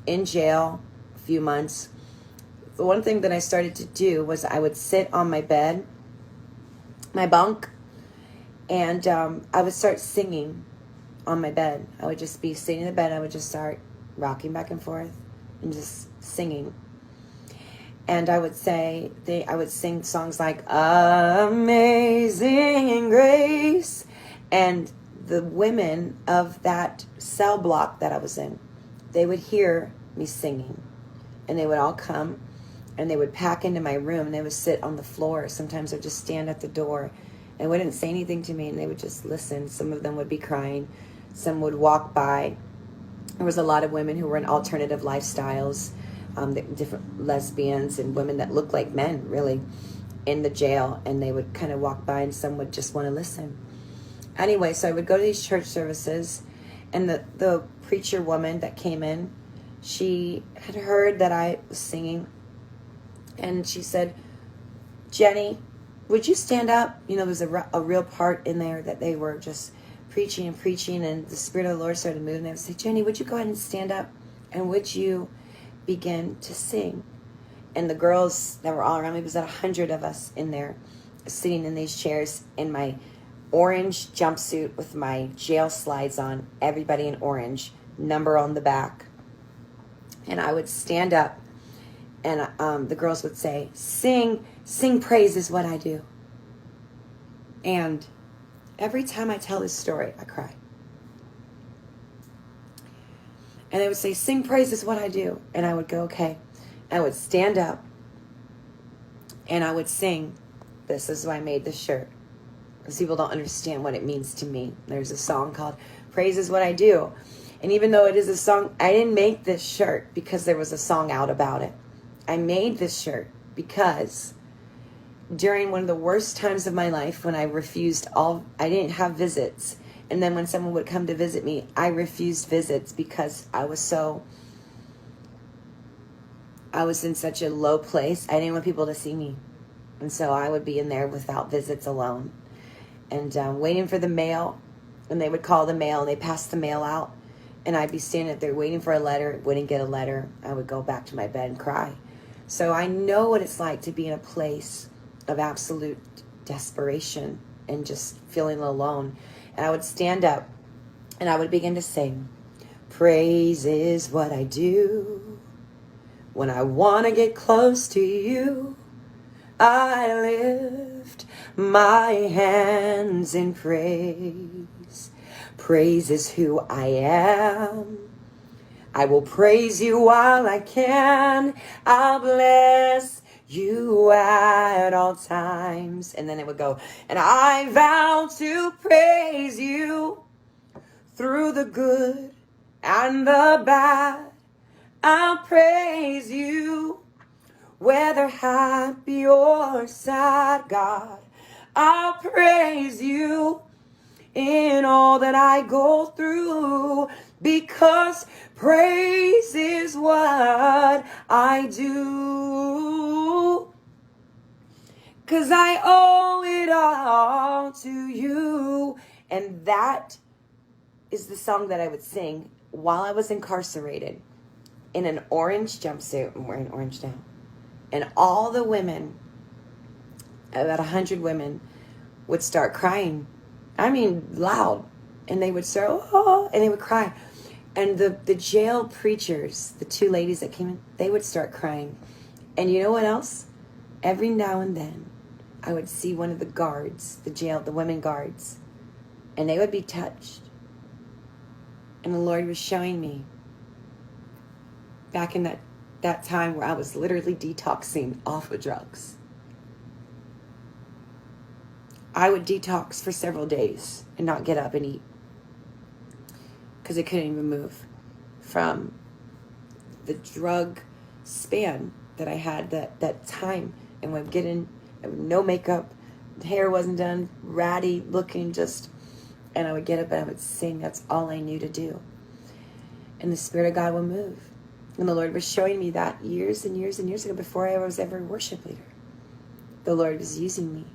in jail a few months, the one thing that I started to do was I would sit on my bed, my bunk, and I would start singing on my bed. I would just be sitting in the bed. I would just start rocking back and forth and just singing. And I would sing songs like Amazing Grace. And the women of that cell block that I was in, they would hear me singing. And they would all come and they would pack into my room and they would sit on the floor. Sometimes I'd just stand at the door and wouldn't say anything to me and they would just listen. Some of them would be crying. Some would walk by. There was a lot of women who were in alternative lifestyles, different lesbians and women that looked like men, really, in the jail. And they would kind of walk by and some would just want to listen. Anyway, so I would go to these church services and the preacher woman that came in, she had heard that I was singing. And she said, Jenny, would you stand up? You know, there was a real part in there that they were just preaching, and the Spirit of the Lord started moving. They would say, Jenny, would you go ahead and stand up? And would you begin to sing? And the girls that were all around me, was about 100 of us in there, sitting in these chairs in my orange jumpsuit with my jail slides on, everybody in orange, number on the back. And I would stand up, and the girls would say, sing praise is what I do. And every time I tell this story, I cry. And they would say, sing praise is what I do. And I would go, okay. I would stand up, and I would sing, this is why I made this shirt. Because people don't understand what it means to me. There's a song called Praise is What I Do. And even though it is a song, I didn't make this shirt because there was a song out about it. I made this shirt because during one of the worst times of my life, when I didn't have visits. And then when someone would come to visit me, I refused visits because I was in such a low place. I didn't want people to see me. And so I would be in there without visits, alone. And waiting for the mail. And they would call the mail and they passed the mail out. And I'd be standing there waiting for a letter, wouldn't get a letter. I would go back to my bed and cry. So I know what it's like to be in a place of absolute desperation and just feeling alone. And I would stand up and I would begin to sing, praise is what I do. When I want to get close to you, I lift my hands in praise. Praise is who I am. I will praise you while I can. I'll bless you at all times. And then it would go, and I vow to praise you through the good and the bad. I'll praise you whether happy or sad, God. I'll praise you in all that I go through, because praise is what I do. 'Cause I owe it all to you. And that is the song that I would sing while I was incarcerated in an orange jumpsuit. I'm wearing orange now. And all the women, about 100 women, would start crying. I mean, loud. And they would start, oh, and they would cry. And the jail preachers, the two ladies that came in, they would start crying. And you know what else? Every now and then, I would see one of the guards, the women guards, and they would be touched. And the Lord was showing me back in that time where I was literally detoxing off of drugs. I would detox for several days and not get up and eat because I couldn't even move from the drug span that I had that time. And would get in, no makeup, hair wasn't done, ratty looking, and I would get up and I would sing. That's all I knew to do. And the Spirit of God would move. And the Lord was showing me that years and years and years ago, before I was ever a worship leader. The Lord was using me.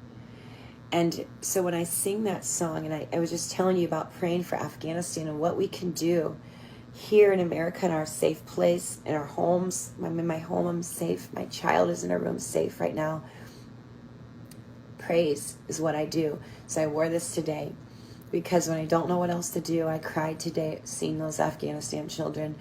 And so when I sing that song, and I was just telling you about praying for Afghanistan and what we can do here in America, in our safe place, in our homes. I'm in my home, I'm safe. My child is in her room, safe right now. Praise is what I do. So I wore this today because when I don't know what else to do, I cried today seeing those Afghanistan children